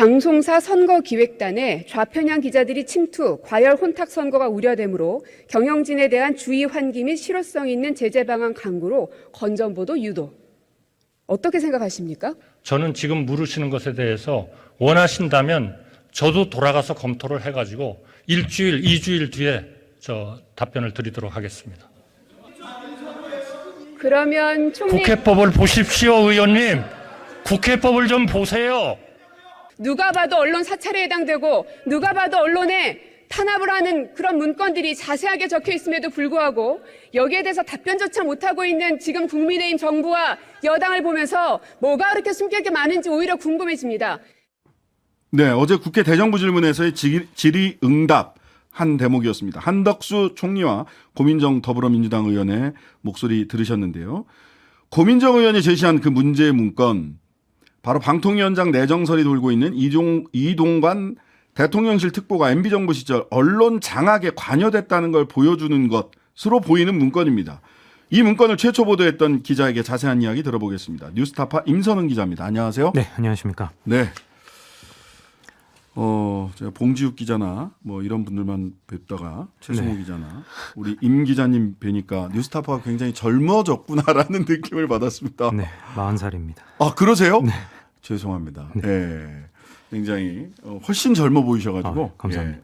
방송사 선거기획단에 좌편향 기자들이 침투, 과열 혼탁 선거가 우려되므로 경영진에 대한 주의 환기 및 실효성 있는 제재 방안 강구로 건전보도 유도. 어떻게 생각하십니까? 저는 지금 물으시는 것에 대해서 원하신다면 저도 돌아가서 검토를 해가지고 일주일, 2주일 뒤에 답변을 드리도록 하겠습니다. 그러면 총리... 국회법을 보십시오, 의원님. 국회법을 좀 보세요. 누가 봐도 언론 사찰에 해당되고 누가 봐도 언론에 탄압을 하는 그런 문건들이 자세하게 적혀 있음에도 불구하고 여기에 대해서 답변조차 못하고 있는 지금 국민의힘 정부와 여당을 보면서 뭐가 그렇게 숨길 게 많은지 오히려 궁금해집니다. 네, 어제 국회 대정부 질문에서의 질의응답 한 대목이었습니다. 한덕수 총리와 고민정 더불어민주당 의원의 목소리 들으셨는데요. 고민정 의원이 제시한 그 문제 문건, 바로 방통위원장 내정설이 돌고 있는 이동관 대통령실 특보가 MB정부 시절 언론 장악에 관여됐다는 걸 보여주는 것으로 보이는 문건입니다. 이 문건을 최초 보도했던 기자에게 자세한 이야기 들어보겠습니다. 뉴스타파 임선은 기자입니다. 안녕하세요. 네, 안녕하십니까. 네. 제가 봉지욱 기자나 뭐 이런 분들만 뵙다가 최승호 기자나 우리 임 기자님 뵈니까 뉴스타파가 굉장히 젊어졌구나라는 느낌을 받았습니다. 네, 40살입니다. 아, 그러세요? 네. 죄송합니다. 네. 굉장히 훨씬 젊어 보이셔가지고. 감사합니다. 예.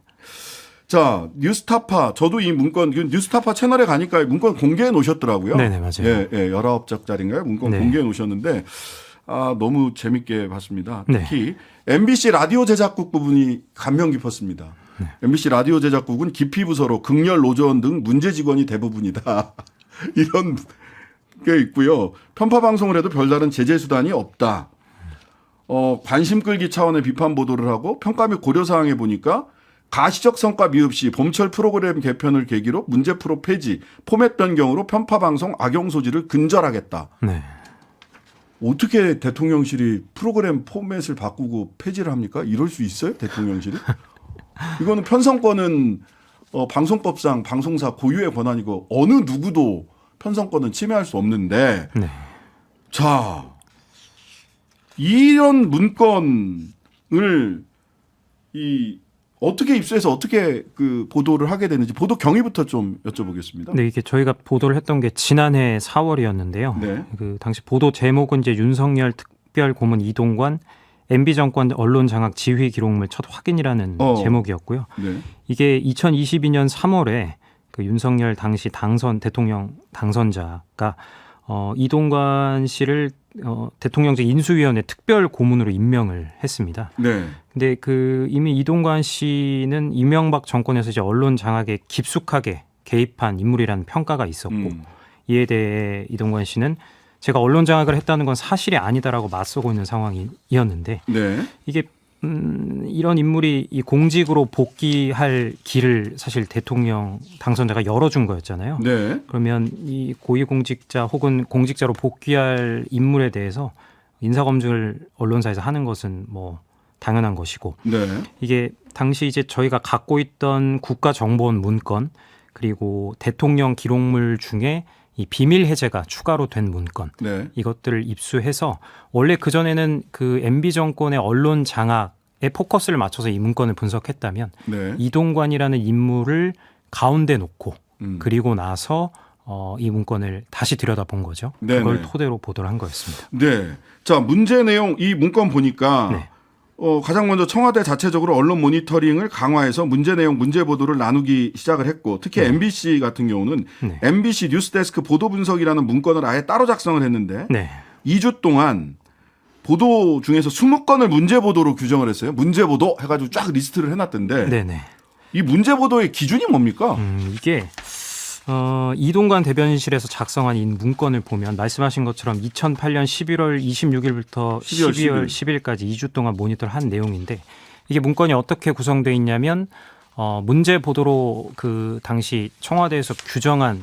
자, 뉴스타파, 저도 이 문건, 뉴스타파 채널에 가니까 문건 공개해 놓으셨더라고요. 네네, 맞아요. 예, 19장짜리인가요? 문건 네. 공개해 놓으셨는데, 너무 재밌게 봤습니다. 네. 특히 MBC 라디오 제작국 부분이 감명 깊었습니다. 네. MBC 라디오 제작국은 기피 부서로 극렬 노조원 등 문제 직원이 대부분이다. 이런 게 있고요. 편파 방송을 해도 별다른 제재 수단이 없다. 관심 끌기 차원의 비판 보도를 하고 평가 및 고려 사항에 보니까 가시적 성과 미흡 시 봄철 프로그램 개편을 계기로 문제 프로 폐지, 포맷 변경으로 편파 방송 악용 소지를 근절하겠다. 네. 어떻게 대통령실이 프로그램 포맷을 바꾸고 폐지를 합니까? 이럴 수 있어요? 대통령실이? 이거는 편성권은 방송법상 방송사 고유의 권한이고 어느 누구도 편성권은 침해할 수 없는데 네. 자, 이런 문건을 어떻게 입수해서 어떻게 그 보도를 하게 되는지 보도 경위부터 좀 여쭤보겠습니다. 네, 이게 저희가 보도를 했던 게 지난해 4월이었는데요. 네. 그 당시 보도 제목은 이제 윤석열 특별 고문 이동관 MB 정권 언론 장악 지휘 기록물 첫 확인이라는 제목이었고요. 네. 이게 2022년 3월에 그 윤석열 당시 대통령 당선자가 이동관 씨를 대통령제 인수위원회 특별 고문으로 임명을 했습니다. 네. 근데 이미 이동관 씨는 이명박 정권에서 이제 언론 장악에 깊숙하게 개입한 인물이라는 평가가 있었고 이에 대해 이동관 씨는 제가 언론 장악을 했다는 건 사실이 아니다라고 맞서고 있는 상황이었는데 네. 이게 이런 인물이 이 공직으로 복귀할 길을 사실 대통령 당선자가 열어준 거였잖아요. 네. 그러면 이 고위공직자 혹은 공직자로 복귀할 인물에 대해서 인사검증을 언론사에서 하는 것은 뭐 당연한 것이고 네. 이게 당시 이제 저희가 갖고 있던 국가정보원 문건 그리고 대통령 기록물 중에 이 비밀 해제가 추가로 된 문건 네. 이것들을 입수해서 원래 그전에는 그 MB 정권의 언론 장악에 포커스를 맞춰서 이 문건을 분석했다면 네. 이동관이라는 인물을 가운데 놓고 그리고 그리고 나서 이 문건을 다시 들여다본 거죠. 네네. 그걸 토대로 보도를 한 거였습니다. 네. 자, 문제 내용 이 문건 보니까 네. 가장 먼저 청와대 자체적으로 언론 모니터링을 강화해서 문제 내용, 문제 보도를 나누기 시작을 했고 특히 MBC 같은 경우는 네. MBC 뉴스데스크 보도 분석이라는 문건을 아예 따로 작성을 했는데 네. 2주 동안 보도 중에서 20건을 문제 보도로 규정을 했어요. 문제 보도 해가지고 쫙 리스트를 해놨던데 네네. 이 문제 보도의 기준이 뭡니까? 이게 이동관 대변인실에서 작성한 이 문건을 보면 말씀하신 것처럼 2008년 11월 26일부터 12월 10일까지 2주 동안 모니터를 한 내용인데 이게 문건이 어떻게 구성되어 있냐면 문제 보도로 그 당시 청와대에서 규정한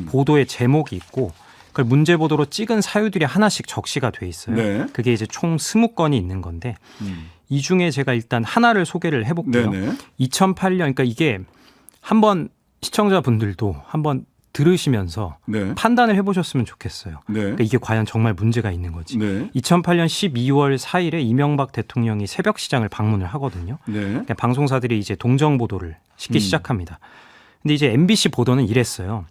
보도의 제목이 있고 그걸 문제 보도로 찍은 사유들이 하나씩 적시가 돼 있어요. 네. 그게 이제 총 20건이 있는 건데 이 중에 제가 일단 하나를 소개를 해볼게요. 네네. 2008년 그러니까 이게 한번 시청자분들도 한번 들으시면서 네. 판단을 해보셨으면 좋겠어요. 네. 그러니까 이게 과연 정말 문제가 있는 거지. 네. 2008년 12월 4일에 이명박 대통령이 새벽 시장을 방문을 하거든요. 네. 그러니까 방송사들이 이제 동정 보도를 싣기 시작합니다. 근데 이제 MBC 보도는 이랬어요.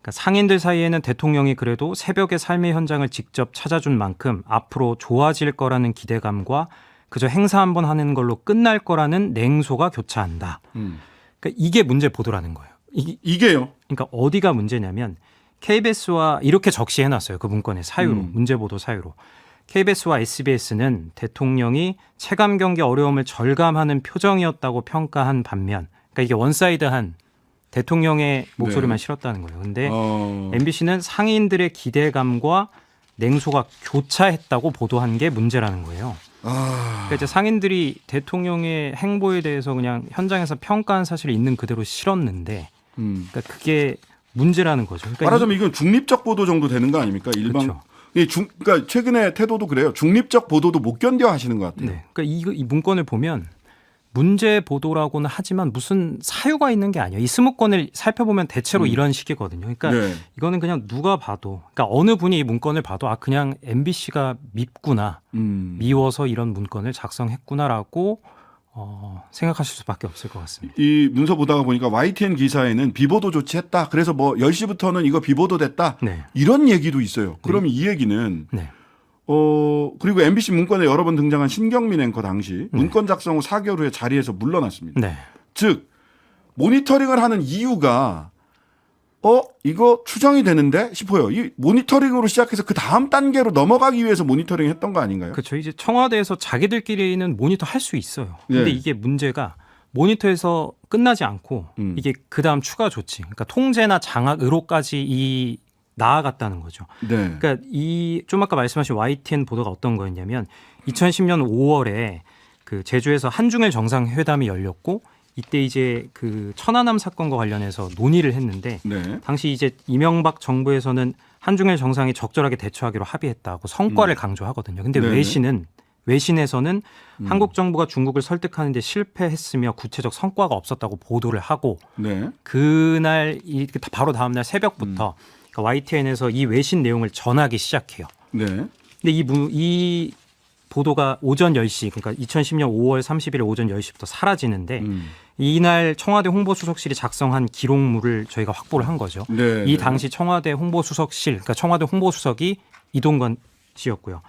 그러니까 상인들 사이에는 대통령이 그래도 새벽의 삶의 현장을 직접 찾아준 만큼 앞으로 좋아질 거라는 기대감과 그저 행사 한번 하는 걸로 끝날 거라는 냉소가 교차한다. 그러니까 이게 문제 보도라는 거예요. 이게요. 그러니까 어디가 문제냐면 KBS와 이렇게 적시해놨어요. 그 문건의 사유로, 문제보도 사유로. KBS와 SBS는 대통령이 체감 경기 어려움을 절감하는 표정이었다고 평가한 반면, 그러니까 이게 원사이드한 대통령의 목소리만 네. 실었다는 거예요. 근데 MBC는 상인들의 기대감과 냉소가 교차했다고 보도한 게 문제라는 거예요. 그러니까 이제 상인들이 대통령의 행보에 대해서 그냥 현장에서 평가한 사실이 있는 그대로 실었는데, 그러니까 그게 문제라는 거죠. 그러니까 말하자면 이건 중립적 보도 정도 되는 거 아닙니까? 일반. 그렇죠. 그러니까 최근에 태도도 그래요. 중립적 보도도 못 견뎌 하시는 것 같아요. 네. 그러니까 이 문건을 보면 문제 보도라고는 하지만 무슨 사유가 있는 게 아니에요. 이 스무건을 살펴보면 대체로 이런 식이거든요. 그러니까 네. 이거는 그냥 누가 봐도, 그러니까 어느 분이 이 문건을 봐도 아 그냥 MBC가 밉구나, 미워서 이런 문건을 작성했구나라고 생각하실 수밖에 없을 것 같습니다. 이 문서 보다가 보니까 YTN 기사에는 비보도 조치했다. 그래서 뭐 10시부터는 이거 비보도 됐다. 네. 이런 얘기도 있어요. 그러면 이 얘기는 네. 그리고 MBC 문건에 여러 번 등장한 신경민 앵커 당시 문건 작성 후 4개월 후에 자리에서 물러났습니다. 네. 즉 모니터링을 하는 이유가 이거 추정이 되는데 싶어요. 이 모니터링으로 시작해서 그 다음 단계로 넘어가기 위해서 모니터링 했던 거 아닌가요? 그렇죠. 이제 청와대에서 자기들끼리는 모니터 할 수 있어요. 근데 네. 이게 문제가 모니터에서 끝나지 않고 이게 그다음 추가 조치, 그러니까 통제나 장악, 의료까지 나아갔다는 거죠. 네. 그러니까 좀 아까 말씀하신 YTN 보도가 어떤 거였냐면 2010년 5월에 그 제주에서 한중일 정상회담이 열렸고 이때 이제 그 천안함 사건과 관련해서 논의를 했는데 네. 당시 이제 이명박 정부에서는 한중일 정상이 적절하게 대처하기로 합의했다고 성과를 강조하거든요. 근데 네네. 외신에서는 한국 정부가 중국을 설득하는 데 실패했으며 구체적 성과가 없었다고 보도를 하고 네. 그날 바로 다음 날 새벽부터 그러니까 YTN에서 이 외신 내용을 전하기 시작해요. 네. 근데 이 보도가 오전 10시, 그러니까 2010년 5월 30일 오전 10시부터 사라지는데 이날 청와대 홍보수석실이 작성한 기록물을 저희가 확보를 한 거죠. 네. 이 당시 청와대 홍보수석실, 그러니까 청와대 홍보수석이 이동건 씨였고요.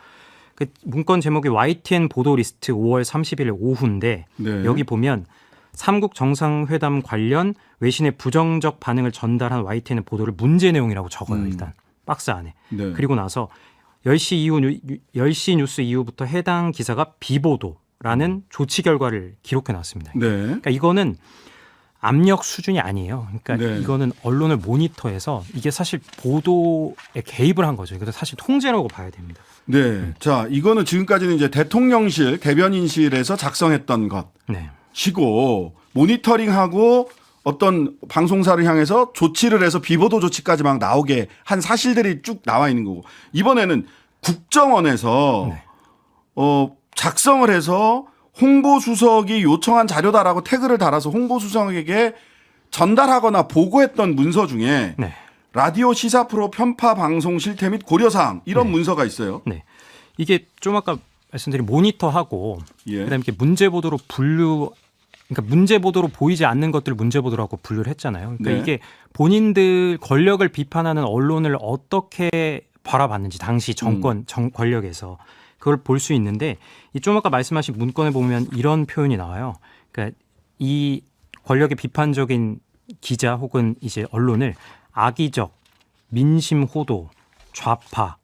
그 문건 제목이 YTN 보도 리스트 5월 30일 오후인데 네. 여기 보면 삼국 정상회담 관련 외신의 부정적 반응을 전달한 YTN의 보도를 문제 내용이라고 적어요. 일단 박스 안에. 네. 그리고 나서 10시 뉴스 이후부터 해당 기사가 비보도라는 조치 결과를 기록해 놨습니다. 네. 그러니까 이거는 압력 수준이 아니에요. 그러니까 네. 이거는 언론을 모니터해서 이게 사실 보도에 개입을 한 거죠. 이것도 사실 통제라고 봐야 됩니다. 네. 자, 이거는 지금까지는 이제 대통령실 대변인실에서 작성했던 것. 네. 시고 모니터링하고 어떤 방송사를 향해서 조치를 해서 비보도 조치까지 막 나오게 한 사실들이 쭉 나와 있는 거고 이번에는 국정원에서 네. 작성을 해서 홍보수석이 요청한 자료다라고 태그를 달아서 홍보수석에게 전달하거나 보고했던 문서 중에 네. 라디오 시사 프로 편파 방송 실태 및 고려사항 이런 문서가 있어요. 네. 이게 좀 아까 말씀드린 모니터하고 예. 그다음에 이렇게 문제 보도로 그러니까 문제 보도로 보이지 않는 것들을 문제 보도라고 분류를 했잖아요. 그러니까 네. 이게 본인들 권력을 비판하는 언론을 어떻게 바라봤는지 당시 정권 권력에서 그걸 볼 수 있는데 이 좀 아까 말씀하신 문건에 보면 이런 표현이 나와요. 그러니까 이 권력의 비판적인 기자 혹은 이제 언론을 악의적, 민심 호도, 좌파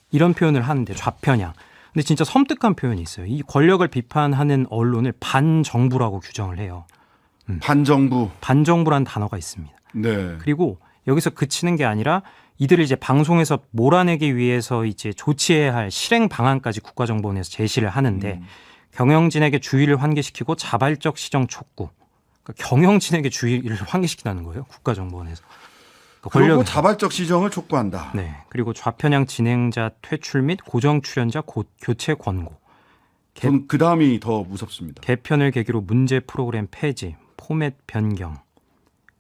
이런 표현을 하는데 좌편향. 근데 진짜 섬뜩한 표현이 있어요. 이 권력을 비판하는 언론을 반정부라고 규정을 해요. 반정부. 반정부라는 단어가 있습니다. 네. 그리고 여기서 그치는 게 아니라 이들을 이제 방송에서 몰아내기 위해서 이제 조치해야 할 실행 방안까지 국가정보원에서 제시를 하는데 경영진에게 주의를 환기시키고 자발적 시정 촉구. 그러니까 경영진에게 주의를 환기시키는 거예요. 국가정보원에서. 그리고 자발적 시정을 촉구한다. 네. 그리고 좌편향 진행자 퇴출 및 고정 출연자 교체 권고. 전 그 다음이 더 무섭습니다. 개편을 계기로 문제 프로그램 폐지, 포맷 변경.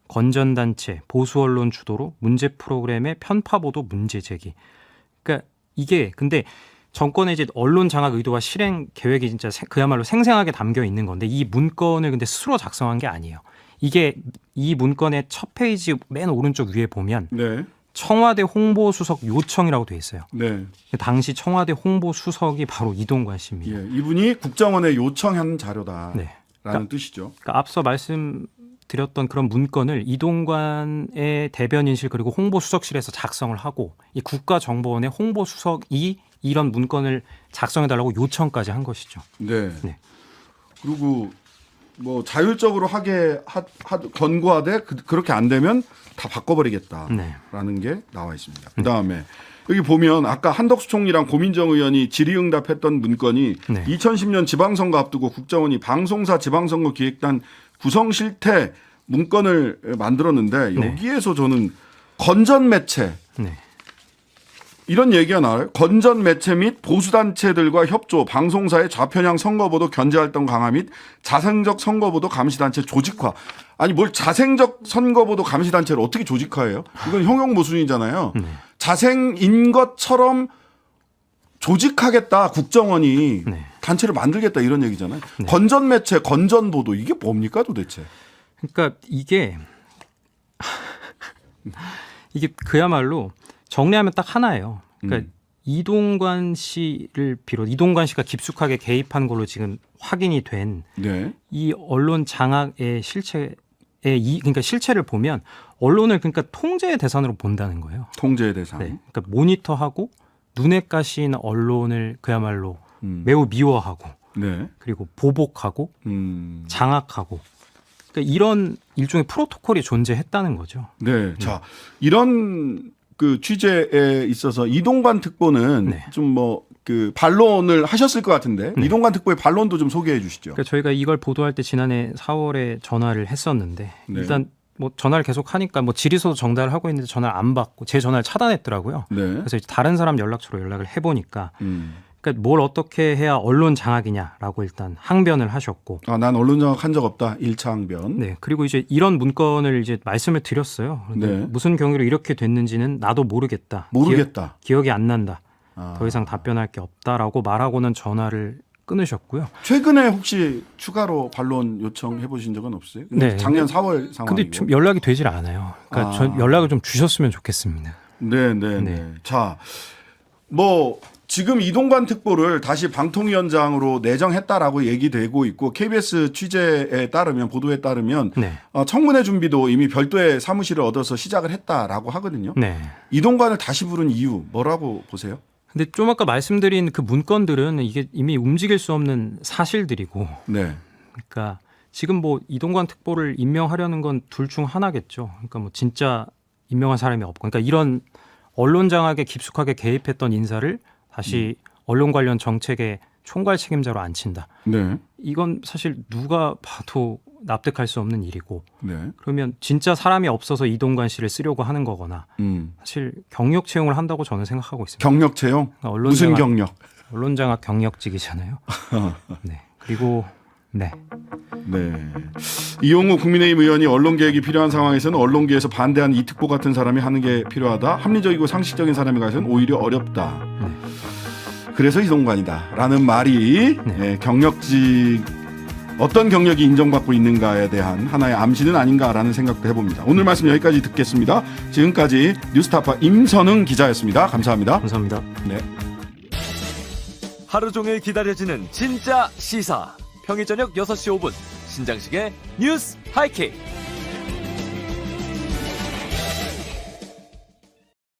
건전단체, 보수 언론 주도로 문제 프로그램의 편파보도 문제 제기. 그러니까 이게 근데 정권의 이제 언론 장악 의도와 실행 계획이 진짜 그야말로 생생하게 담겨 있는 건데 이 문건을 근데 스스로 작성한 게 아니에요. 이게 이 문건의 첫 페이지 맨 오른쪽 위에 보면 네. 청와대 홍보수석 요청이라고 돼 있어요. 네. 당시 청와대 홍보수석이 바로 이동관 씨입니다. 예. 이분이 국정원에 요청한 자료다라는 네. 뜻이죠. 그러니까 앞서 말씀드렸던 그런 문건을 이동관의 대변인실 그리고 홍보수석실에서 작성을 하고 이 국가정보원의 홍보수석이 이런 문건을 작성해달라고 요청까지 한 것이죠. 네. 네. 그리고 뭐 자율적으로 권고하되 그렇게 안 되면 다 바꿔버리겠다라는 게 나와 있습니다. 그다음에 여기 보면 아까 한덕수 총리랑 고민정 의원이 질의응답했던 문건이 네. 2010년 지방선거 앞두고 국정원이 방송사 지방선거 기획단 구성 실태 문건을 만들었는데 여기에서 저는 건전 매체 네. 이런 얘기가 나와요. 건전 매체 및 보수단체들과 협조, 방송사의 좌편향 선거보도 견제활동 강화 및 자생적 선거보도 감시단체 조직화. 아니 뭘 자생적 선거보도 감시단체를 어떻게 조직화해요? 이건 형용 모순이잖아요. 자생인 것처럼 조직하겠다 국정원이 네. 단체를 만들겠다 이런 얘기잖아요. 네. 건전 매체, 건전 보도 이게 뭡니까 도대체? 그러니까 이게 그야말로 정리하면 딱 하나예요. 그러니까 이동관 씨를 비롯 이동관 씨가 깊숙하게 개입한 걸로 지금 확인이 된 이 네. 언론 장악의 실체의 그러니까 실체를 보면 언론을 그러니까 통제의 대상으로 본다는 거예요. 통제의 대상. 네. 그러니까 모니터하고 눈에 가시는 언론을 그야말로 매우 미워하고 네. 그리고 보복하고 장악하고 그러니까 이런 일종의 프로토콜이 존재했다는 거죠. 네. 자, 이런 그 취재에 있어서 이동관 특보는 네. 좀 뭐 그 반론을 하셨을 것 같은데 이동관 특보의 반론도 좀 소개해 주시죠. 그러니까 저희가 이걸 보도할 때 지난해 4월에 전화를 했었는데 네. 일단 뭐 전화를 계속 하니까 뭐 질의서도 정달을 하고 있는데 전화를 안 받고 제 전화를 차단했더라고요. 네. 그래서 이제 다른 사람 연락처로 연락을 해보니까 그러니까 뭘 어떻게 해야 언론 장악이냐라고 일단 항변을 하셨고. 아, 난 언론 장악한 적 없다. 1차 항변. 네. 그리고 이제 이런 문건을 이제 말씀을 드렸어요. 그런데 네. 무슨 경위로 이렇게 됐는지는 나도 모르겠다. 모르겠다. 기억이 안 난다. 아. 더 이상 답변할 게 없다라고 말하고는 전화를 끊으셨고요. 최근에 혹시 추가로 반론 요청해 보신 적은 없어요? 네. 작년 4월 상황이고. 근데 좀 연락이 되질 않아요. 그러니까 전 연락을 좀 주셨으면 좋겠습니다. 네, 네, 네. 네. 자, 뭐 지금 이동관 특보를 다시 방통위원장으로 내정했다라고 얘기되고 있고 KBS 취재에 따르면 보도에 따르면 네. 청문회 준비도 이미 별도의 사무실을 얻어서 시작을 했다라고 하거든요. 네. 이동관을 다시 부른 이유 뭐라고 보세요? 근데 좀 아까 말씀드린 그 문건들은 이게 이미 움직일 수 없는 사실들이고, 네. 그러니까 지금 뭐 이동관 특보를 임명하려는 건 둘 중 하나겠죠. 그러니까 뭐 진짜 임명한 사람이 없고, 그러니까 이런 언론 장악에 깊숙하게 개입했던 인사를 다시 언론 관련 정책의 총괄 책임자로 앉힌다. 네. 이건 사실 누가 봐도 납득할 수 없는 일이고, 네. 그러면 진짜 사람이 없어서 이동관 씨를 쓰려고 하는 거거나, 사실 경력 채용을 한다고 저는 생각하고 있습니다. 경력 채용? 언론 무슨 장악, 경력? 언론 장악 경력직이잖아요. 네. 그리고 네. 네. 이용우 국민의힘 의원이 언론개혁이 필요한 상황에서는 언론계에서 반대하는 이 특보 같은 사람이 하는 게 필요하다. 합리적이고 상식적인 사람이 가서는 오히려 어렵다. 그래서 이동관이다라는 말이 네, 경력직 어떤 경력이 인정받고 있는가에 대한 하나의 암시는 아닌가라는 생각도 해봅니다. 오늘 말씀 여기까지 듣겠습니다. 지금까지 뉴스타파 임선흥 기자였습니다. 감사합니다. 감사합니다. 네. 하루 종일 기다려지는 진짜 시사. 평일 저녁 6시 5분 신장식의 뉴스 하이킥.